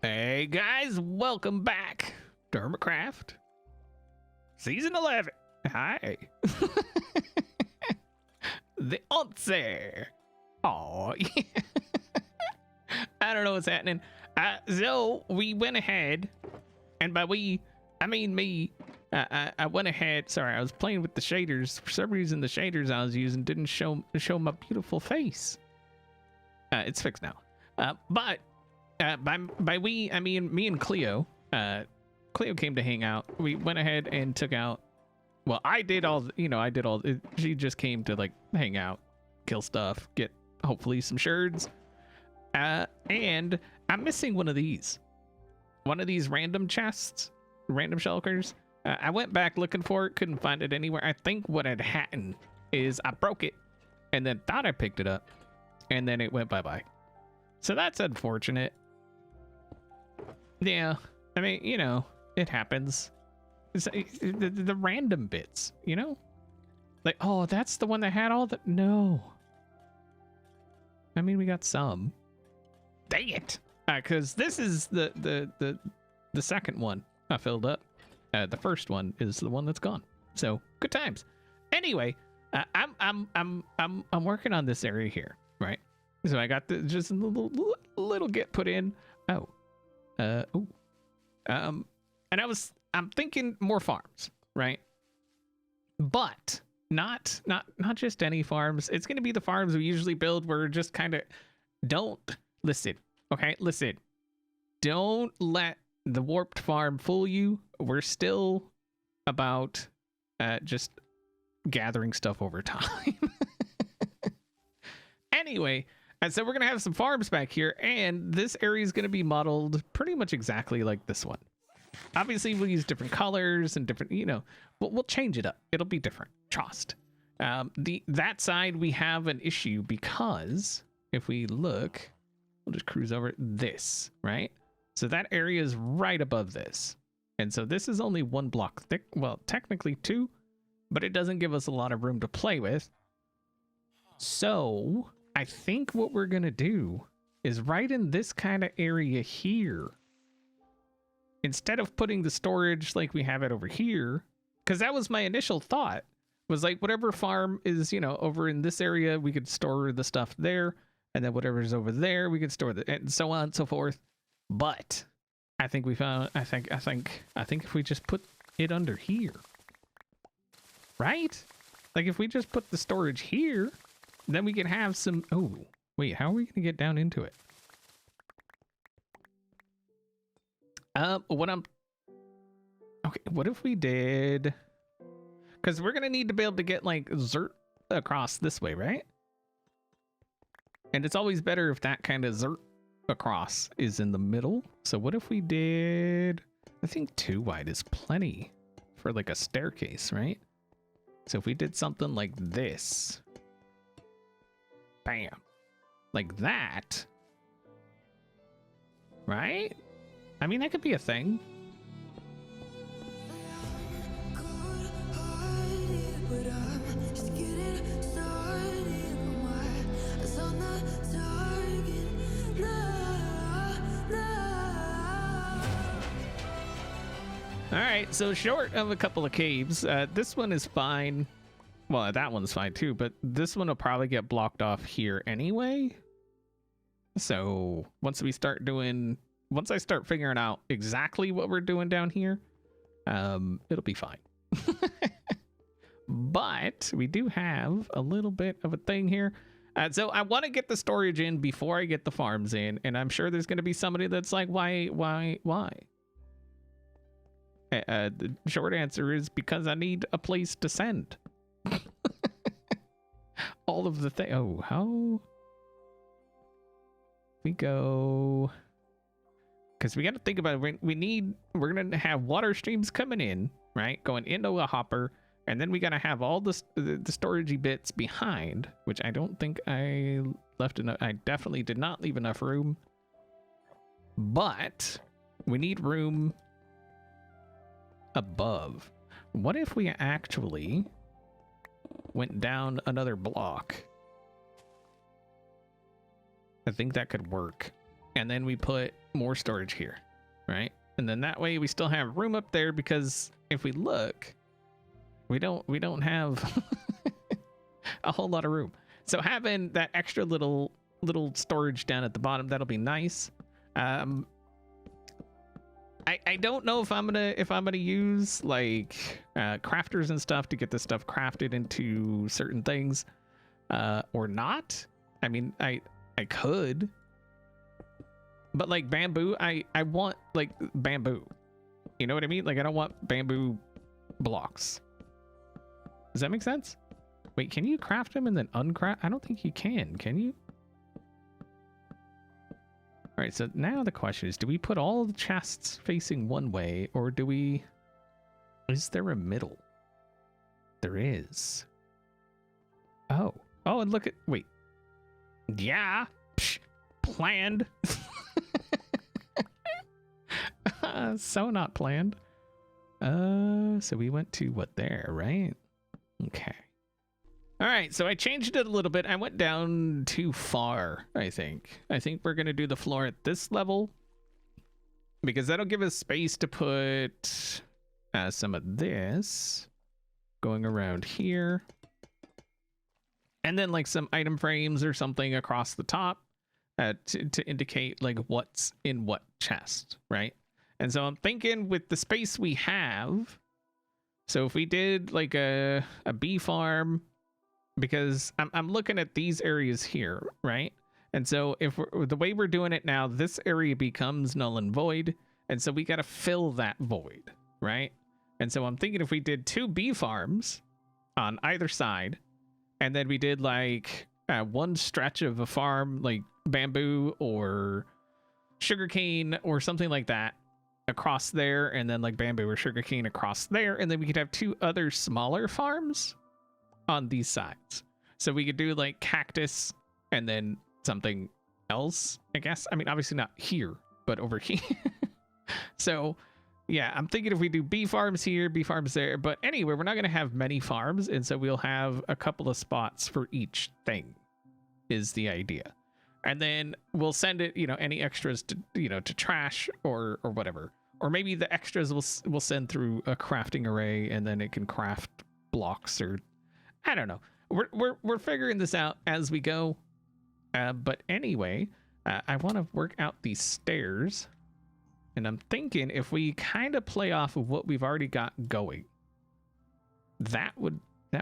Hey guys, welcome back to Hermitcraft Season 11. Hi. The answer. Oh, yeah. I don't know what's happening. So we went ahead, and by we, I mean me. I went ahead. Sorry, I was playing with the shaders. For some reason, the shaders I was using didn't show my beautiful face. It's fixed now. But by we, I mean me and Cleo. Cleo came to hang out. We went ahead and took out. Well, I did all. I did all. She just came to like hang out, kill stuff, get hopefully some sherds. And I'm missing one of these random chests, random shulkers. I went back looking for it, couldn't find it anywhere. I think what had happened is I broke it and then thought I picked it up and then it went bye-bye. So that's unfortunate. Yeah, I mean, it happens. It's the random bits, like, oh, that's the one that had all the, no. I mean, we got some. Dang it. Because this is the second one I filled up. The first one is the one that's gone. So good times. Anyway, I'm working on this area here, right? So I got just a little get put in. And I'm thinking more farms, right? But not just any farms. It's gonna be the farms we usually build where we're just kind of don't listen. Okay, listen. Don't let the warped farm fool you. We're still about just gathering stuff over time. Anyway, so we're gonna have some farms back here, and this area is gonna be modeled pretty much exactly like this one. Obviously, we'll use different colors and different, we'll change it up. It'll be different. Trust. That side we have an issue because if we look, we'll just cruise over this, right? So that area is right above this. And so this is only 1 block thick. Well, technically 2, but it doesn't give us a lot of room to play with. So I think what we're going to do is right in this kind of area here, instead of putting the storage like we have it over here, because that was my initial thought, was like whatever farm is, over in this area, we could store the stuff there. And then whatever's over there, we could store the, and so on and so forth. But I think we found, I think if we just put it under here, right? Like if we just put the storage here, then we can have some, oh, wait, how are we going to get down into it? What if we did, because we're going to need to be able to get like Zert across this way, right? And it's always better if that kind of Zert across is in the middle. So what if we did, I think 2 wide is plenty for like a staircase, right? So if we did something like this, bam, like that, right? I mean, that could be a thing. All right, so short of a couple of caves, this one is fine. Well, that one's fine too, but this one will probably get blocked off here anyway. So once I start figuring out exactly what we're doing down here, it'll be fine. But we do have a little bit of a thing here. So I want to get the storage in before I get the farms in, and I'm sure there's going to be somebody that's like, why? The short answer is because I need a place to send all of the thing. Oh, how we go? Because we got to think about it. We're going to have water streams coming in, right? Going into a hopper. And then we got to have all the storagey bits behind, which I don't think I left enough. I definitely did not leave enough room. But we need room above. What if we actually went down another block? I think that could work. and then we put more storage here, right? And then that way we still have room up there, because if we look, we don't have a whole lot of room. So having that extra little storage down at the bottom, that'll be nice. I don't know if I'm gonna use like crafters and stuff to get this stuff crafted into certain things or not. I mean, I could, but like bamboo, I want like bamboo. You know what I mean? Like I don't want bamboo blocks. Does that make sense? Wait, can you craft them and then uncraft? I don't think you can you? All right, so now the question is, do we put all the chests facing one way, or do we... Is there a middle? There is. Oh, and look at... Wait. Yeah. Psh, planned. So not planned. So we went to what there, right? Okay. All right, so I changed it a little bit. I went down too far, I think. I think we're going to do the floor at this level, because that'll give us space to put some of this going around here. And then like some item frames or something across the top to indicate like what's in what chest, right? And so I'm thinking with the space we have, so if we did like a bee farm, because I'm looking at these areas here, right? And so if the way we're doing it now, this area becomes null and void, and so we got to fill that void, right? And so I'm thinking if we did 2 bee farms on either side, and then we did like one stretch of a farm, like bamboo or sugarcane or something like that across there, and then like bamboo or sugarcane across there, and then we could have 2 other smaller farms on these sides. So we could do like cactus and then something else, I guess. I mean, obviously not here, but over here. So yeah, I'm thinking if we do bee farms here, bee farms there, but anyway, we're not going to have many farms, and so we'll have a couple of spots for each thing is the idea. And then we'll send it, you know, any extras to, you know, to trash or whatever. Or maybe the extras we'll send through a crafting array, and then it can craft blocks, or I don't know. We're figuring this out as we go. But anyway, I want to work out these stairs, and I'm thinking if we kind of play off of what we've already got going, that would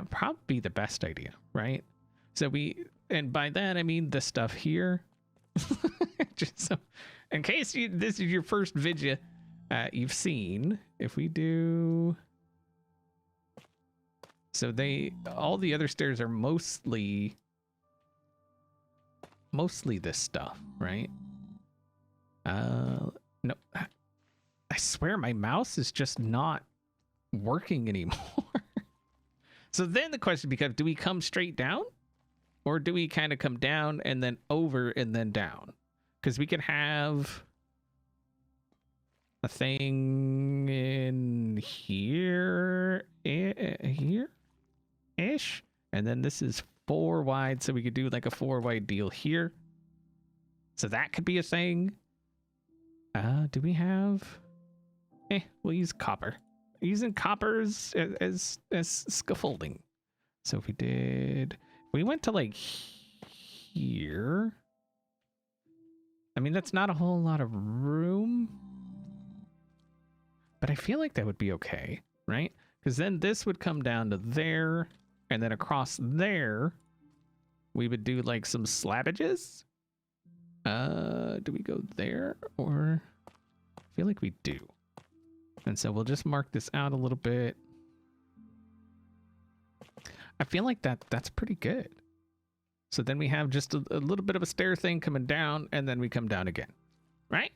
probably be the best idea, right? So and by that I mean the stuff here. Just so, in case this is your first video you've seen, if we do. So all the other stairs are mostly this stuff, right? No, I swear my mouse is just not working anymore. So then the question becomes, do we come straight down, or do we kind of come down and then over and then down? Because we could have a thing in here, here-ish, and then this is 4 wide, so we could do like a 4 wide deal here. So that could be a thing. Do we have... we'll use copper. Using coppers as scaffolding. So if we went to like here, I mean, that's not a whole lot of room, but I feel like that would be okay, right? Because then this would come down to there, and then across there, we would do like some slabbages. Do we go there, or I feel like we do. And so we'll just mark this out a little bit. I feel like that's pretty good. So then we have just a little bit of a stair thing coming down, and then we come down again, right?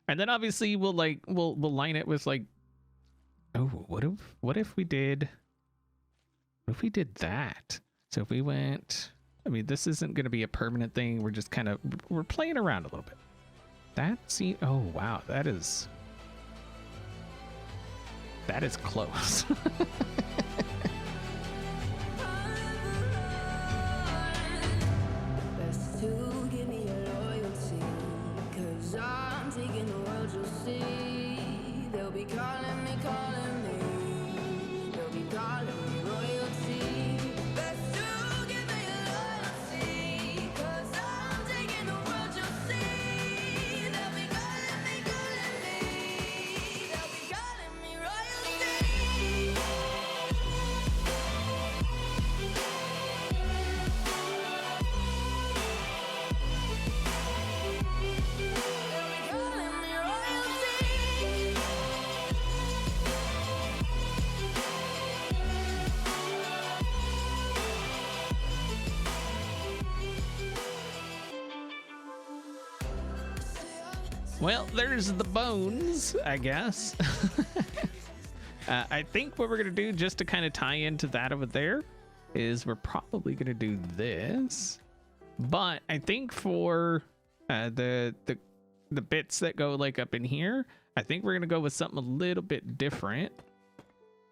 And then obviously we'll line it with like, oh, what if we did that? So if we went, I mean, this isn't going to be a permanent thing. We're just we're playing around a little bit. Oh wow, that is close. Best to give me your loyalty, 'cause Well, there's the bones, I guess. I think what we're gonna do, just to kind of tie into that over there, is we're probably gonna do this. But I think for the bits that go like up in here, I think we're gonna go with something a little bit different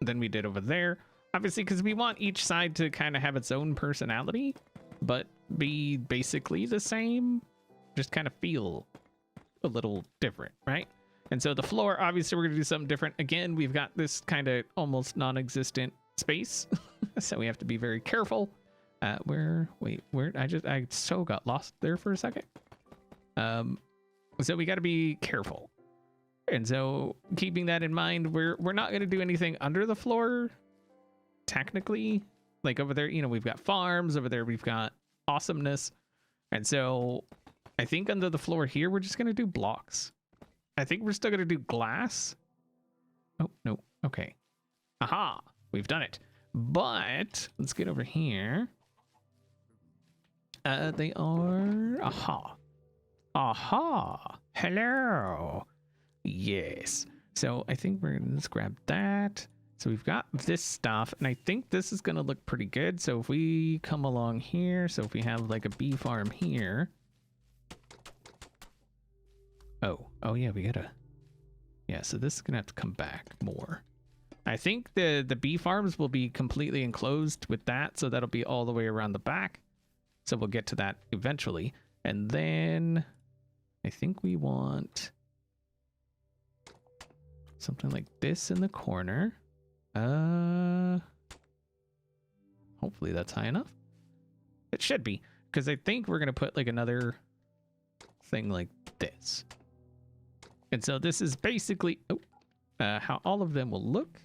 than we did over there. Obviously, because we want each side to kind of have its own personality, but be basically the same, just kind of feel a little different, right? And so the floor, obviously we're gonna do something different. Again, we've got this kind of almost non-existent space, so we have to be very careful. Wait, where I so got lost there for a second. So we got to be careful. And so keeping that in mind, we're not going to do anything under the floor technically. Like over there, you know, we've got farms over there, we've got awesomeness. And so I think under the floor here, we're just going to do blocks. I think we're still going to do glass. Oh, no. Okay. Aha, we've done it. But let's get over here. They are, aha. Aha, hello. Yes. So I think we're gonna just grab that. So we've got this stuff, and I think this is gonna look pretty good. So if we come along here, so if we have like a bee farm here. Oh yeah, we gotta, yeah, so this is gonna have to come back more. I think the bee farms will be completely enclosed with that, so that'll be all the way around the back. So we'll get to that eventually. And then I think we want something like this in the corner. Hopefully that's high enough. It should be, because I think we're going to put like another thing like this. And so this is basically how all of them will look.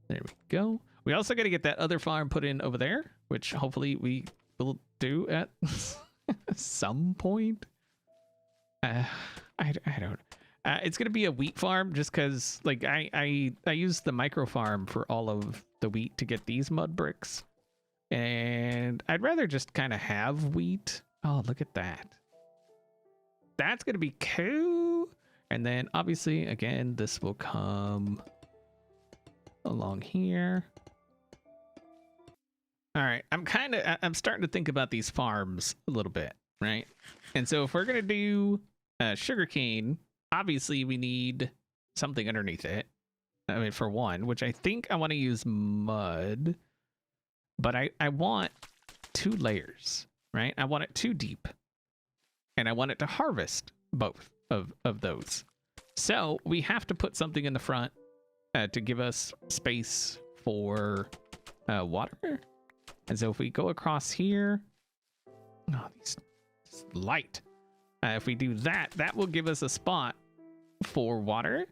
There we go. We also got to get that other farm put in over there, which hopefully we will do at some point. I don't. It's gonna be a wheat farm, just because like I use the micro farm for all of the wheat to get these mud bricks, and I'd rather just kind of have wheat. Oh, look at that. That's gonna be cool. And then obviously again, this will come along here. All right, I'm starting to think about these farms a little bit, right? And so if we're gonna do sugarcane, obviously we need something underneath it. I mean, for one, which I think I want to use mud, but I want 2 layers, right? I want it 2 deep, and I want it to harvest both of those. So we have to put something in the front to give us space for water. And so if we go across here, oh, these light. If we do that, that will give us a spot for water.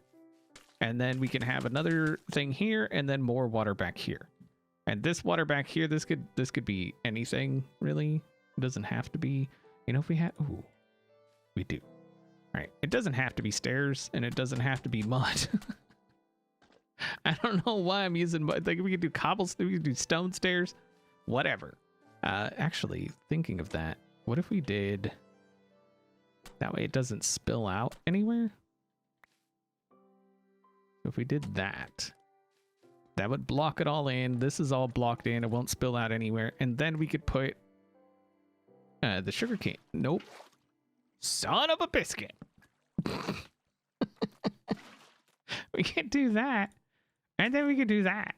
And then we can have another thing here and then more water back here. And this water back here, this could be anything really. It doesn't have to be, you know, if we have, ooh, we do. All right. It doesn't have to be stairs and it doesn't have to be mud. I don't know why I'm using mud. Like we could do cobblestone, we could do stone stairs. Whatever. Actually, thinking of that, what if we did that way it doesn't spill out anywhere? If we did that, that would block it all in. This is all blocked in. It won't spill out anywhere. And then we could put the sugar cane. Nope. Son of a biscuit. We can do that. And then we can do that.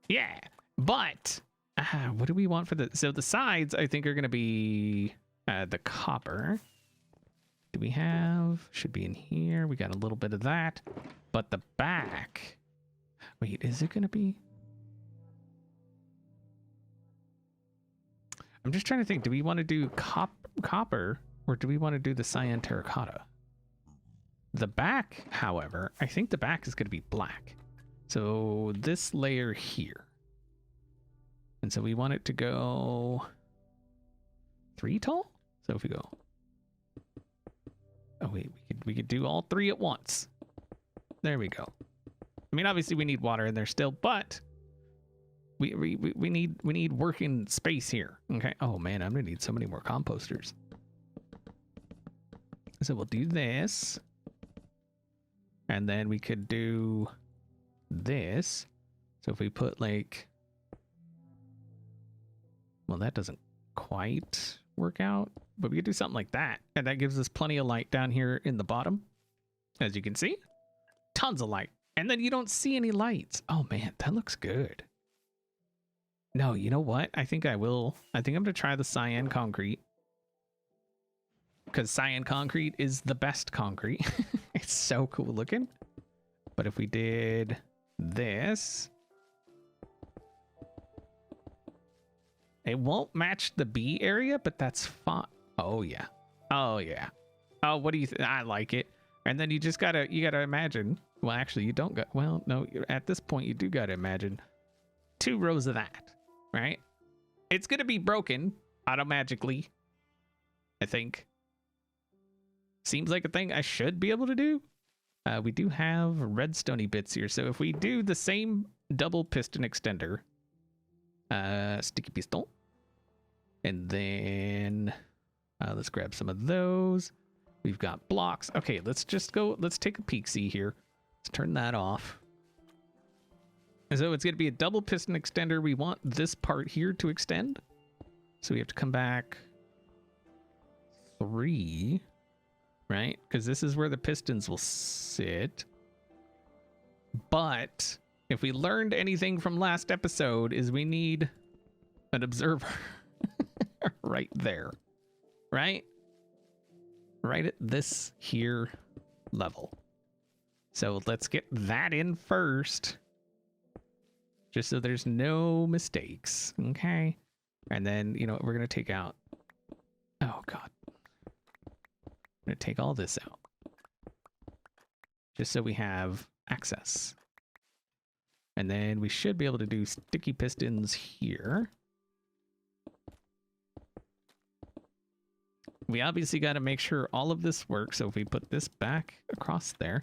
Yeah. But what do we want for the, so the sides I think are going to be the copper. Do we have, should be in here. We got a little bit of that, but the back, wait, is it going to be? I'm just trying to think, do we want to do copper or do we want to do the cyan terracotta? The back, however, I think the back is going to be black. So this layer here. And so we want it to go 3 tall. So if we go, oh wait, we could do all 3 at once. There we go. I mean, obviously we need water in there still, but we need working space here. Okay. Oh man, I'm gonna need so many more composters. So we'll do this. And then we could do this. So if we put like, well, that doesn't quite work out, but we could do something like that. And that gives us plenty of light down here in the bottom. As you can see, tons of light. And then you don't see any lights. Oh man, that looks good. No, you know what? I think I will. I think I'm going to try the cyan concrete. Because cyan concrete is the best concrete. It's so cool looking. But if we did this, it won't match the B area, but that's fine. Oh yeah. Oh yeah. Oh, what do you think? I like it. And then you just gotta imagine. Well, actually, you don't got. Well, no. At this point, you do gotta imagine 2 rows of that, right? It's gonna be broken automagically, I think. Seems like a thing I should be able to do. We do have redstone-y bits here, so if we do the same double piston extender, sticky piston, and then let's grab some of those. We've got blocks. Okay, let's just go. Let's take a peek-see here. Let's turn that off. And so it's going to be a double piston extender. We want this part here to extend, so we have to come back 3. Right? Because this is where the pistons will sit. But if we learned anything from last episode is we need an observer right there. Right? Right at this here level. So let's get that in first. Just so there's no mistakes. Okay? And then, you know, we're going to take out... Oh, God. I'm going to take all this out just so we have access. And then we should be able to do sticky pistons here. We obviously got to make sure all of this works. So if we put this back across there,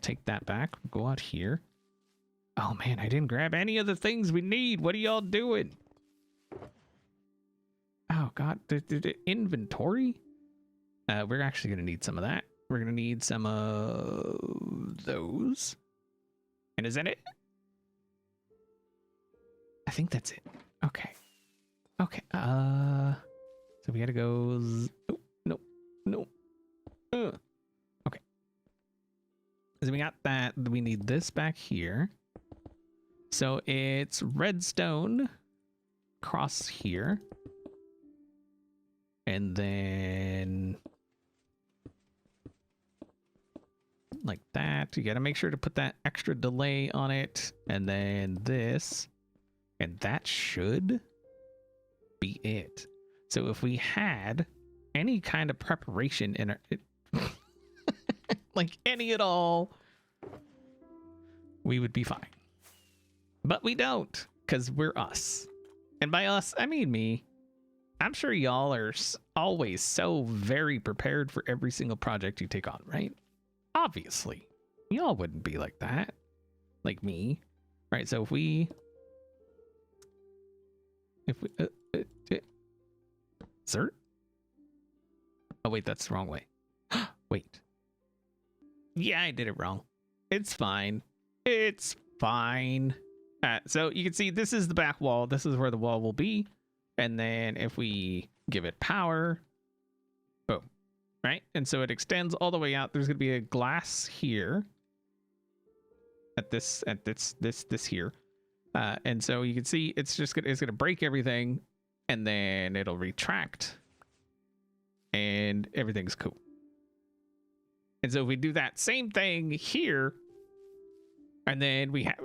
take that back, go out here. Oh man, I didn't grab any of the things we need. What are y'all doing? Oh God, the inventory? We're actually going to need some of that. We're going to need some of those. And is that it? I think that's it. Okay. Okay. So we got to go... No. Okay. So we got that. We need this back here. So it's redstone across here. And then... like that. You got to make sure to put that extra delay on it. And then this. And that should be it. So if we had any kind of preparation in our... like any at all, we would be fine. But we don't, because we're us. And by us, I mean me. I'm sure y'all are always so very prepared for every single project you take on, right? Obviously. Y'all wouldn't be like that. Like me. Right, so if we... Sir? Oh, wait, that's the wrong way. Wait. Yeah, I did it wrong. It's fine. It's fine. So you can see this is the back wall. This is where the wall will be. And then if we give it power, boom, right? And so it extends all the way out. There's going to be a glass here at this here. And so you can see it's going to break everything, and then it'll retract and everything's cool. And so if we do that same thing here, and then we have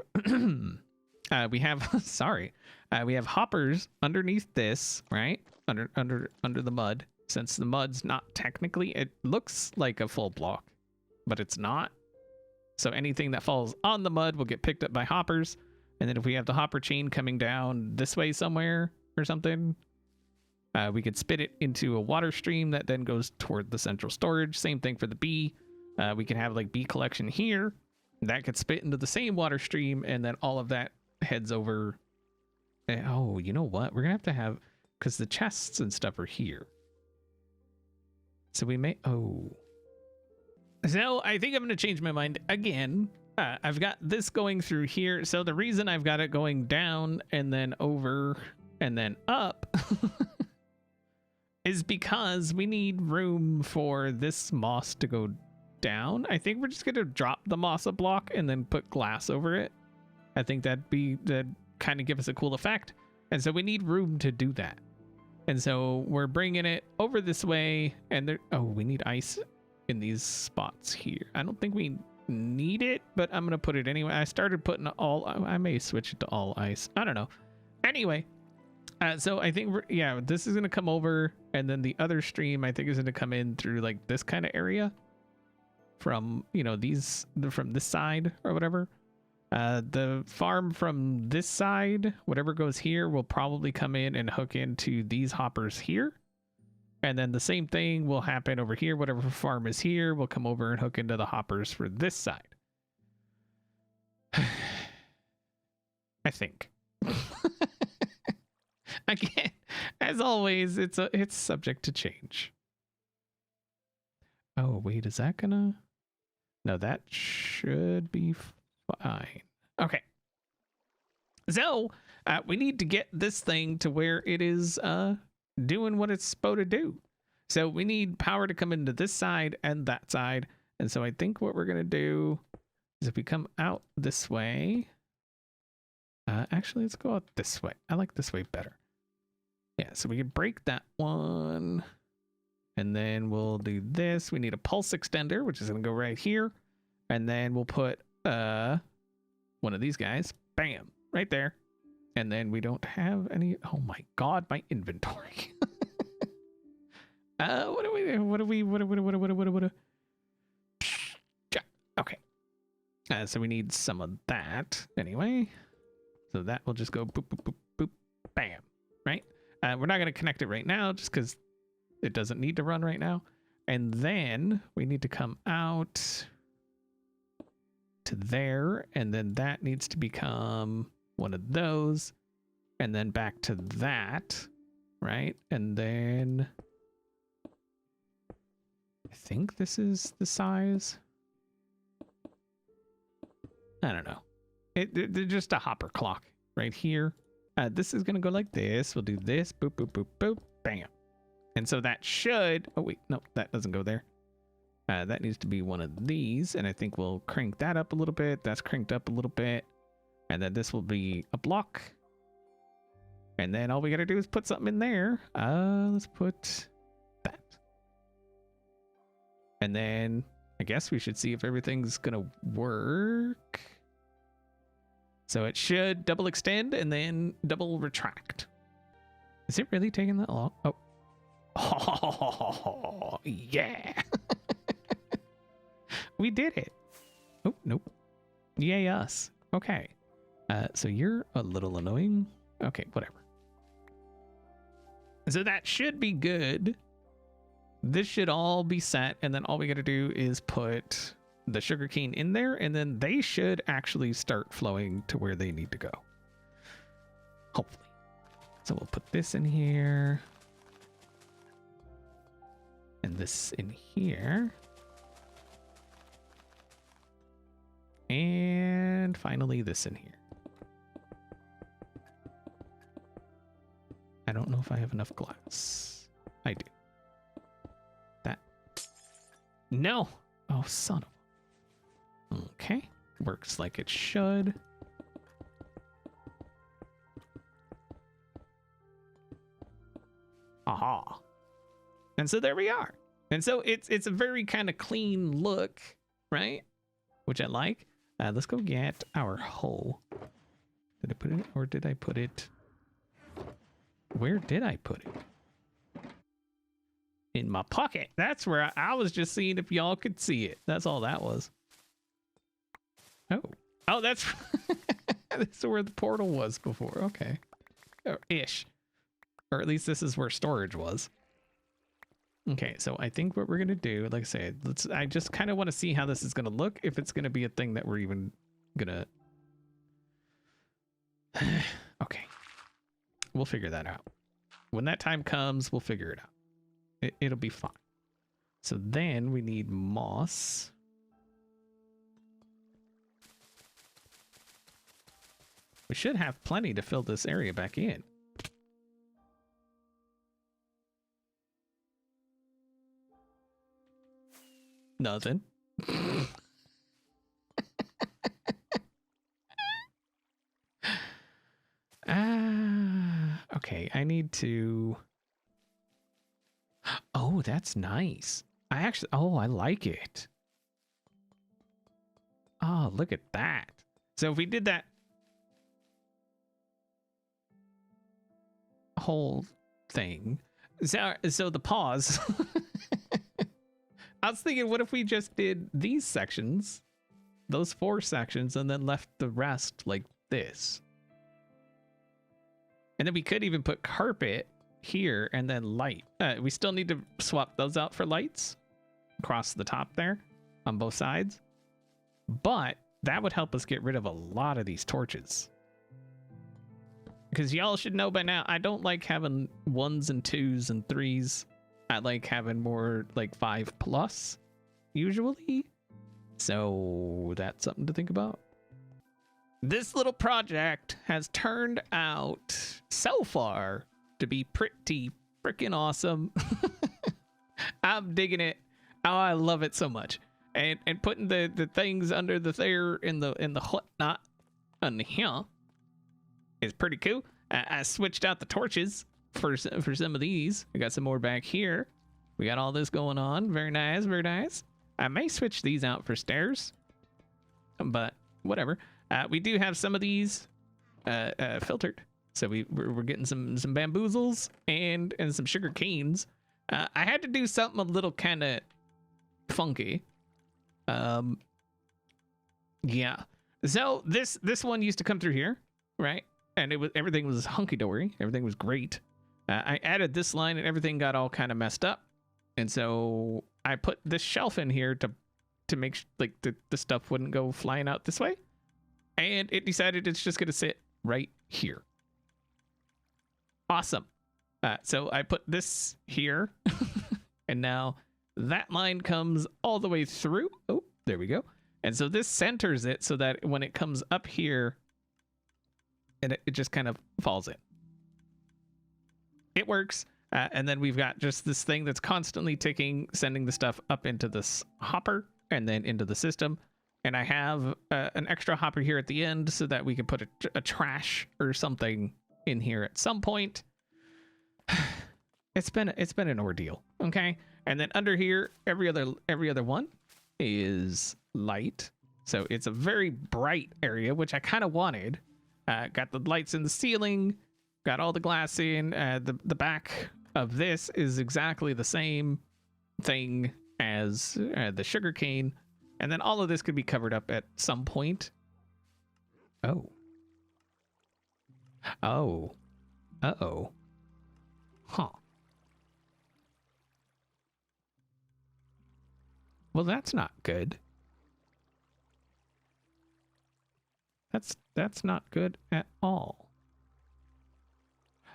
we have hoppers underneath this, right? Under the mud. Since the mud's not technically, it looks like a full block, but it's not. So anything that falls on the mud will get picked up by hoppers. And then if we have the hopper chain coming down this way somewhere or something, we could spit it into a water stream that then goes toward the central storage. Same thing for the bee. We can have like bee collection here. That could spit into the same water stream, and then all of that heads over. Oh, you know what? We're gonna have because the chests and stuff are here. So we may, So I think I'm going to change my mind again. I've got this going through here. So the reason I've got it going down and then over and then up is because we need room for this moss to go down. I think we're just going to drop the moss a block and then put glass over it. I think that'd kind of give us a cool effect. And so we need room to do that. And so we're bringing it over this way, and there, oh, we need ice in these spots here. I don't think we need it, but I'm going to put it anyway. I started putting I may switch it to all ice. I don't know. Anyway, so I think this is going to come over, and then the other stream I think is going to come in through like this kind of area from, you know, from this side or whatever. The farm from this side, whatever goes here, will probably come in and hook into these hoppers here. And then the same thing will happen over here. Whatever farm is here will come over and hook into the hoppers for this side. I think. Again, as always, it's subject to change. Oh, wait, is that gonna... No, that should be fine. Okay. So, we need to get this thing to where it is doing what it's supposed to do. So we need power to come into this side and that side. And so I think what we're going to do is if we come out this way... actually, let's go out this way. I like this way better. Yeah, so we can break that one. And then we'll do this. We need a pulse extender, which is going to go right here. And then we'll put one of these guys. Bam. Right there. And then we don't have any... Oh my god, my inventory. What do we... Okay. So we need some of that anyway. So that will just go boop, boop, boop, boop, bam. Right? We're not going to connect it right now just because it doesn't need to run right now. And then we need to come out to there. And then that needs to become one of those. And then back to that. Right? And then I think this is the size. I don't know. They're just a hopper clock right here. This is going to go like this. We'll do this. Boop, boop, boop, boop. Bam. And so that should... Oh, wait. No, that doesn't go there. That needs to be one of these. And I think we'll crank that up a little bit. That's cranked up a little bit. And then this will be a block. And then all we got to do is put something in there. Let's put that. And then I guess we should see if everything's going to work. So it should double extend and then double retract. Is it really taking that long? Oh. Oh, yeah. We did it. Oh, nope. Yay us. Okay. So you're a little annoying. Okay, whatever. So that should be good. This should all be set. And then all we got to do is put the sugarcane in there, and then they should actually start flowing to where they need to go. Hopefully. So we'll put this in here. And this in here. And finally this in here. I don't know if I have enough glass. I do. That. No. Oh, son of... Okay, works like it should. Aha. And so there we are. And so it's a very kind of clean look, right? Which I like. Let's go get our hoe. Did I put it, or did I put it? Where did I put it? In my pocket. That's where I was just seeing if y'all could see it. That's all that was. Oh, that's that's where the portal was before. Okay, or ish, or at least this is where storage was. Okay, so I think what we're gonna do, like I said, I just kind of want to see how this is gonna look. If it's gonna be a thing that we're even gonna. Okay, we'll figure that out. When that time comes, we'll figure it out. It'll be fine. So then we need moss. We should have plenty to fill this area back in. Nothing. Okay, I need to... Oh, that's nice. I like it. Oh, look at that. So if we did that whole thing, so the pause. I was thinking, what if we just did these sections, those 4 sections, and then left the rest like this? And then we could even put carpet here and then light. We still need to swap those out for lights across the top there on both sides. But that would help us get rid of a lot of these torches. Because y'all should know by now, I don't like having 1s and 2s and 3s. I like having more like 5+ usually. So that's something to think about. This little project has turned out so far to be pretty freaking awesome. I'm digging it. Oh, I love it so much. And putting the things under the there in the whatnot on here is pretty cool. I switched out the torches for some of these. We got some more back here. We got all this going on. Very nice, very nice. I may switch these out for stairs, but whatever. We do have some of these filtered, so we're getting some bamboozles and some sugar canes. I had to do something a little kind of funky. Yeah. So this one used to come through here, right? And everything was hunky dory. Everything was great. I added this line and everything got all kind of messed up, and so I put this shelf in here to make like the stuff wouldn't go flying out this way. And it decided it's just going to sit right here. Awesome. So I put this here. And now that line comes all the way through. Oh, there we go. And so this centers it so that when it comes up here, and it just kind of falls in. It works. And then we've got just this thing that's constantly ticking, sending the stuff up into this hopper and then into the system. And I have an extra hopper here at the end so that we can put a trash or something in here at some point. It's been an ordeal, okay? And then under here, every other one is light. So it's a very bright area, which I kind of wanted. Got the lights in the ceiling, got all the glass in. The back of this is exactly the same thing as the sugar cane. And then all of this could be covered up at some point. Oh. Oh. Uh-oh. Huh. Well, that's not good. That's not good at all.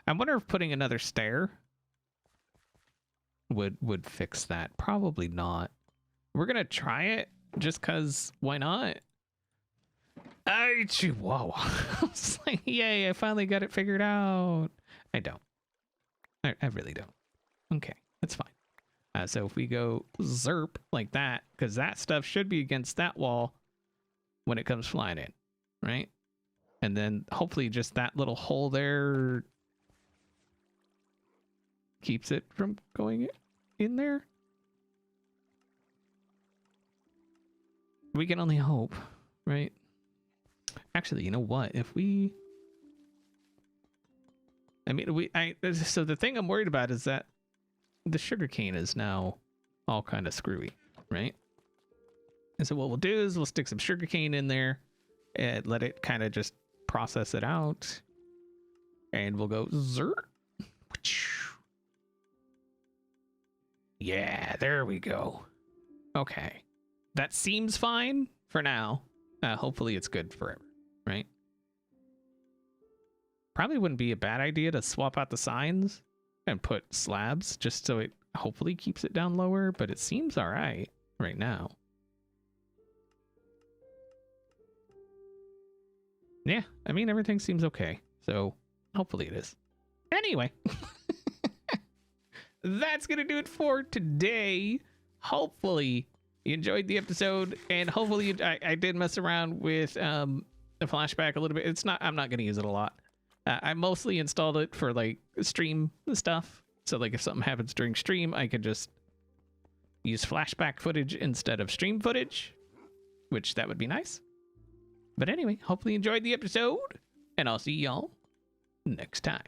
I wonder if putting another stair would fix that. Probably not. We're gonna try it. Just cause why not? Whoa. I was like, yay, I finally got it figured out. I don't. I really don't. Okay, that's fine. So if we go zerp like that, because that stuff should be against that wall when it comes flying in, right? And then hopefully just that little hole there keeps it from going in there. We can only hope, right? Actually, you know what? If we... I mean, so the thing I'm worried about is that the sugarcane is now all kind of screwy, right? And so what we'll do is we'll stick some sugarcane in there and let it kind of just process it out. And we'll go zert. Yeah, there we go. Okay. That seems fine for now. Hopefully it's good forever, right? Probably wouldn't be a bad idea to swap out the signs and put slabs just so it hopefully keeps it down lower, but it seems all right now. Yeah, I mean, everything seems okay. So hopefully it is. Anyway, that's going to do it for today. Hopefully you enjoyed the episode, and hopefully I did mess around with the flashback a little bit. I'm not going to use it a lot. I mostly installed it for like stream stuff. So like if something happens during stream, I could just use flashback footage instead of stream footage, which that would be nice. But anyway, hopefully you enjoyed the episode, and I'll see y'all next time.